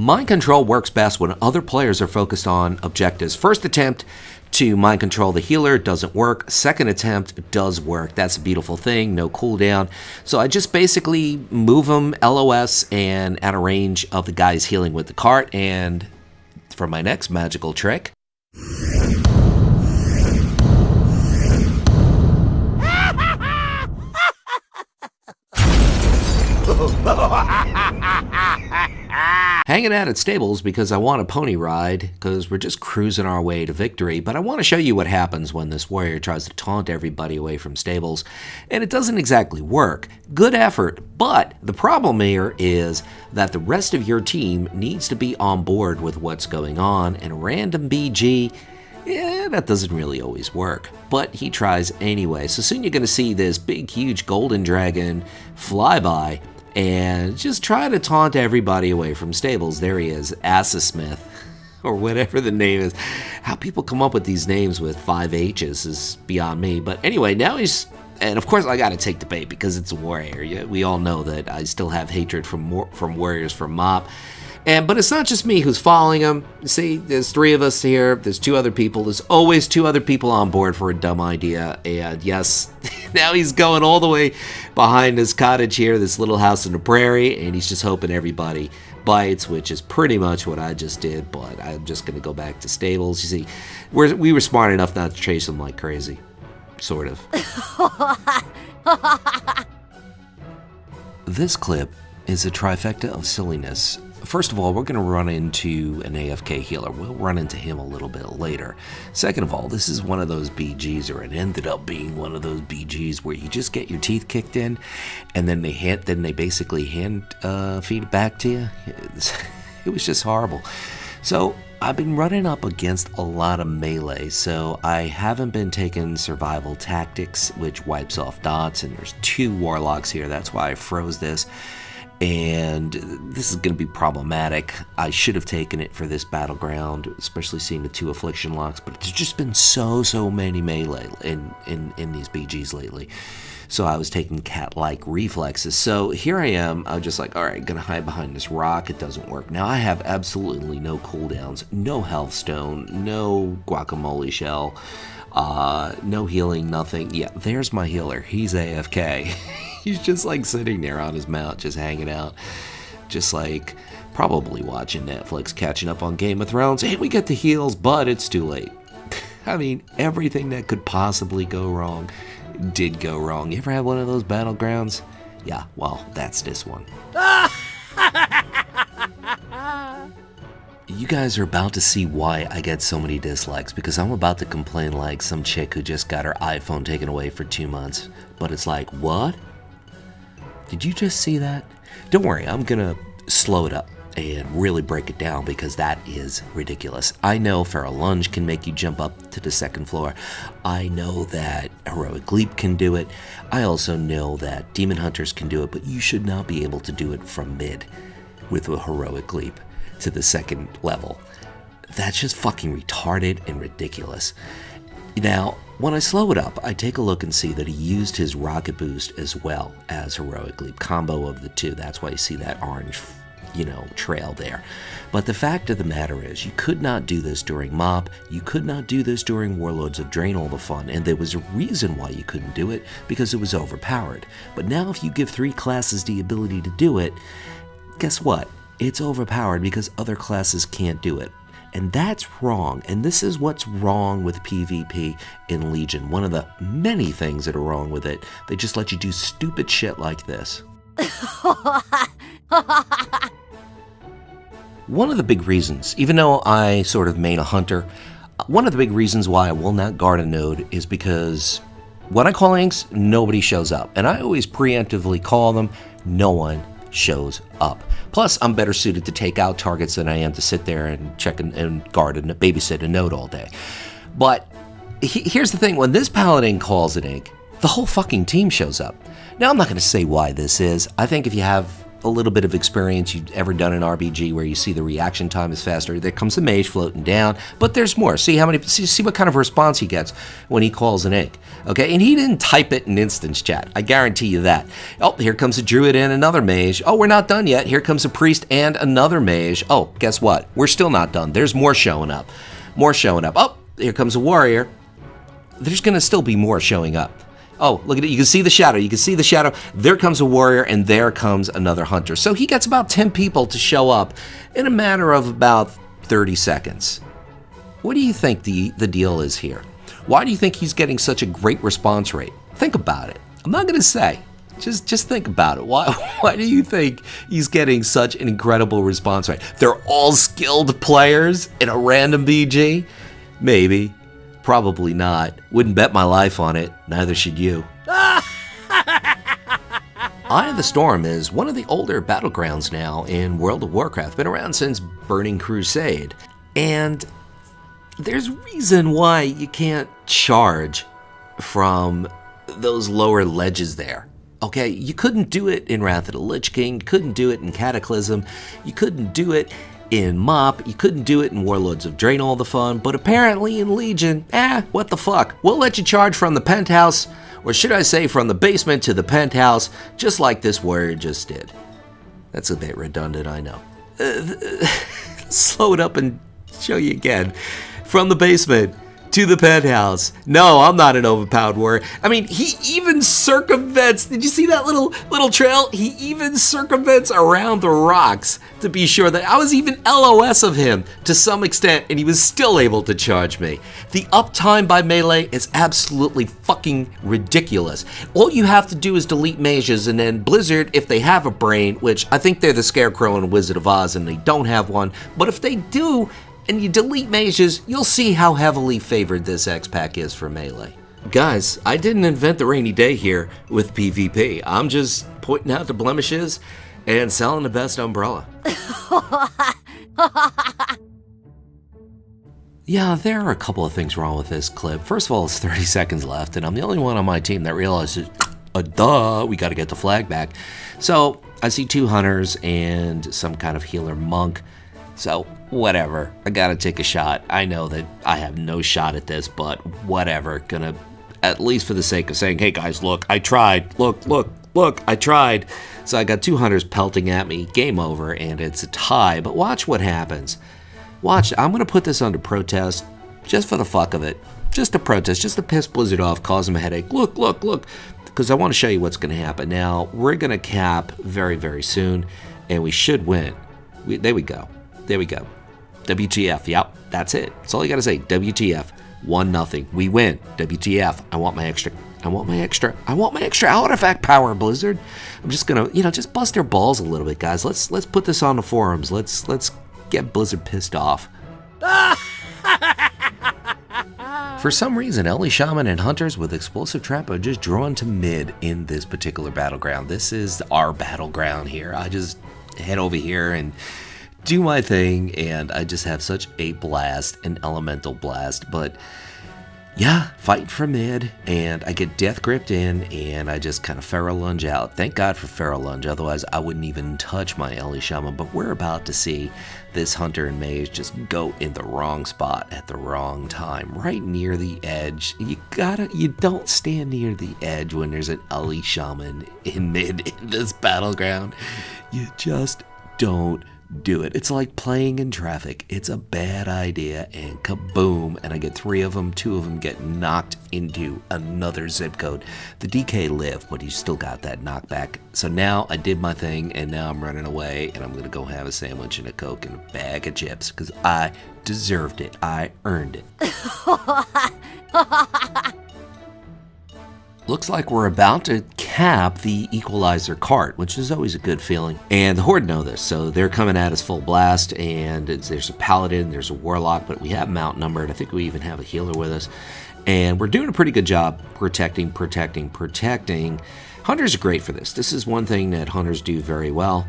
Mind control works best when other players are focused on objectives. First attempt to mind control the healer doesn't work. Second attempt does work. That's a beautiful thing, no cooldown. So I just basically move him LOS and out of range of the guys healing with the cart. And for my next magical trick, hanging out at stables because I want a pony ride, because we're just cruising our way to victory. But I want to show you what happens when this warrior tries to taunt everybody away from stables, and it doesn't exactly work. Good effort, but the problem here is that the rest of your team needs to be on board with what's going on, and random BG, yeah, that doesn't really always work. But he tries anyway. So soon you're going to see this big, huge golden dragon fly by and just try to taunt everybody away from stables. There he is, Assasmith, or whatever the name is. How people come up with these names with 5 H's is beyond me. But anyway, now he's... And of course I gotta take the bait because it's a warrior. We all know that I still have hatred from warriors from MoP. But it's not just me who's following him. See, there's 3 of us here. There's 2 other people. There's always 2 other people on board for a dumb idea. And yes, now he's going all the way behind this cottage here, this little house in the prairie, and he's just hoping everybody bites, which is pretty much what I just did. But I'm just going to go back to stables. You see, we were smart enough not to chase him like crazy. Sort of. This clip is a trifecta of silliness. First of all, we're going to run into an AFK healer. We'll run into him a little bit later. Second of all, this is one of those BGs, or it ended up being one of those BGs where you just get your teeth kicked in, and then they basically hand feed it back to you. It was just horrible. So I've been running up against a lot of melee, so I haven't been taking survival tactics, which wipes off dots, and there's 2 warlocks here. That's why I froze this. And this is going to be problematic. I should have taken it for this battleground, especially seeing the 2 affliction locks, but there's just been so many melee in these BGs lately. So I was taking cat-like reflexes. So here I am, I'm just like, alright, gonna hide behind this rock. It doesn't work. Now I have absolutely no cooldowns, no health stone, no guacamole shell, no healing, nothing. Yeah, there's my healer. He's AFK. He's just like sitting there on his mount, just hanging out, just like probably watching Netflix, catching up on Game of Thrones. Hey, we get the heals, but it's too late. I mean, everything that could possibly go wrong did go wrong. You ever have one of those battlegrounds? Yeah, well, that's this one. You guys are about to see why I get so many dislikes, because I'm about to complain like some chick who just got her iPhone taken away for 2 months. But it's like, what? Did you just see that? Don't worry, I'm gonna slow it up and really break it down, because that is ridiculous. I know Feral Lunge can make you jump up to the 2nd floor. I know that Heroic Leap can do it. I also know that Demon Hunters can do it, but you should not be able to do it from mid with a Heroic Leap to the 2nd level. That's just fucking retarded and ridiculous. Now, when I slow it up, I take a look and see that he used his Rocket Boost as well as Heroic Leap, combo of the 2. That's why you see that orange, trail there. But the fact of the matter is, you could not do this during MoP, you could not do this during Warlords of Drain all the fun, and there was a reason why you couldn't do it, because it was overpowered. But now if you give 3 classes the ability to do it, guess what? It's overpowered because other classes can't do it. And that's wrong, and this is what's wrong with PvP in Legion. One of the many things that are wrong with it. They just let you do stupid shit like this. One of the big reasons, even though I sort of main a hunter, one of the big reasons why I will not guard a node is because when I call inks, nobody shows up. And I always preemptively call them, no one shows up. Plus, I'm better suited to take out targets than I am to sit there and check and guard and babysit a node all day. But here's the thing, when this paladin calls an ink, the whole fucking team shows up. Now, I'm not going to say why this is. I think if you have a little bit of experience you've ever done an RBG where you see the reaction time is faster. There comes a mage floating down, but there's more. See what kind of response he gets when he calls an egg. Okay, and he didn't type it in instance chat. I guarantee you that. Oh, here comes a druid and another mage. Oh, we're not done yet. Here comes a priest and another mage. Oh, guess what? We're still not done. There's more showing up. More showing up. Oh, here comes a warrior. There's gonna still be more showing up. Oh, look at it. You can see the shadow. You can see the shadow. There comes a warrior, and there comes another hunter. So he gets about 10 people to show up in a matter of about 30 seconds. What do you think the deal is here? Why do you think he's getting such a great response rate? Think about it. I'm not going to say. Just think about it. Why do you think he's getting such an incredible response rate? They're all skilled players in a random BG? Maybe. Probably not. Wouldn't bet my life on it. Neither should you. Eye of the Storm is one of the older battlegrounds now in World of Warcraft. Been around since Burning Crusade. And there's reason why you can't charge from those lower ledges there. Okay, you couldn't do it in Wrath of the Lich King, you couldn't do it in Cataclysm, you couldn't do it in Mop, you couldn't do it in Warlords of Drain All the Fun, but apparently in Legion, what the fuck? We'll let you charge from the penthouse, or should I say from the basement to the penthouse, just like this warrior just did. That's a bit redundant, I know. Slow it up and show you again. From the basement to the penthouse. No, I'm not an overpowered warrior. I mean, he even circumvents, did you see that little trail? He even circumvents around the rocks to be sure that I was even LOS of him to some extent, and he was still able to charge me. The uptime by melee is absolutely fucking ridiculous. All you have to do is delete mages, and then Blizzard, if they have a brain, which I think they're the Scarecrow and Wizard of Oz and they don't have one, but if they do, and you delete mages, you'll see how heavily favored this X-Pack is for melee. Guys, I didn't invent the rainy day here with PvP. I'm just pointing out the blemishes and selling the best umbrella. Yeah, there are a couple of things wrong with this clip. First of all, it's 30 seconds left, and I'm the only one on my team that realizes, duh, we gotta get the flag back. So, I see 2 hunters and some kind of healer monk. So, whatever. I gotta take a shot. I know that I have no shot at this, but whatever. Gonna, at least for the sake of saying, hey guys, look, I tried. Look, I tried. So I got 2 hunters pelting at me. Game over, and it's a tie. But watch what happens. Watch, I'm gonna put this under protest, just for the fuck of it. Just to protest, just to piss Blizzard off, cause him a headache. Look. Because I want to show you what's gonna happen. Now, we're gonna cap very, very soon, and we should win. There we go. There we go. WTF. Yep, that's it. That's all you gotta say. WTF. 1-0. We win. WTF. I want my extra artifact power, Blizzard. I'm just gonna, just bust their balls a little bit, guys. Let's put this on the forums. Let's get Blizzard pissed off. For some reason, LE Shaman and Hunters with Explosive Trap are just drawn to mid in this particular battleground. This is our battleground here. I just head over here and do my thing, and I just have such a blast, an elemental blast. But yeah, fighting for mid, and I get death gripped in, and I just kind of feral lunge out. Thank God for feral lunge, otherwise I wouldn't even touch my LE Shaman. But we're about to see this hunter and mage just go in the wrong spot at the wrong time, right near the edge. You don't stand near the edge when there's an LE Shaman in mid in this battleground. You just don't do it. It's like playing in traffic. It's a bad idea, and kaboom, and I get 3 of them, 2 of them get knocked into another zip code. The DK lived, but he still got that knockback. So now I did my thing, and now I'm running away, and I'm gonna go have a sandwich and a Coke and a bag of chips, because I deserved it. I earned it. Looks like we're about to cap the equalizer cart, which is always a good feeling. And the Horde know this, so they're coming at us full blast, and there's a paladin, there's a warlock, but we have them outnumbered. I think we even have a healer with us. And we're doing a pretty good job protecting. Hunters are great for this. This is one thing that hunters do very well.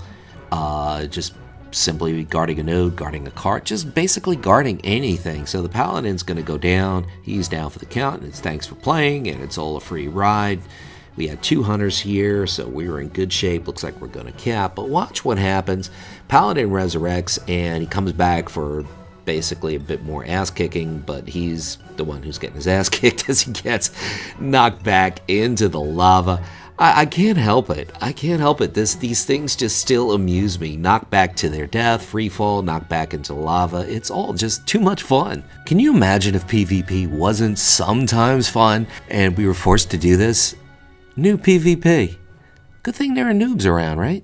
Just simply guarding a node, guarding a cart, just basically guarding anything. So the paladin's going to go down, he's down for the count, and it's thanks for playing, and it's all a free ride. We had 2 hunters here, so we were in good shape. Looks like we're going to cap, but watch what happens. Paladin resurrects, and he comes back for basically a bit more ass kicking, but he's the one who's getting his ass kicked as he gets knocked back into the lava. I can't help it. I can't help it. These things just still amuse me. Knocked back to their death, free fall, knocked back into lava. It's all just too much fun. Can you imagine if PvP wasn't sometimes fun and we were forced to do this? Noob PVP. Good thing there are noobs around, right?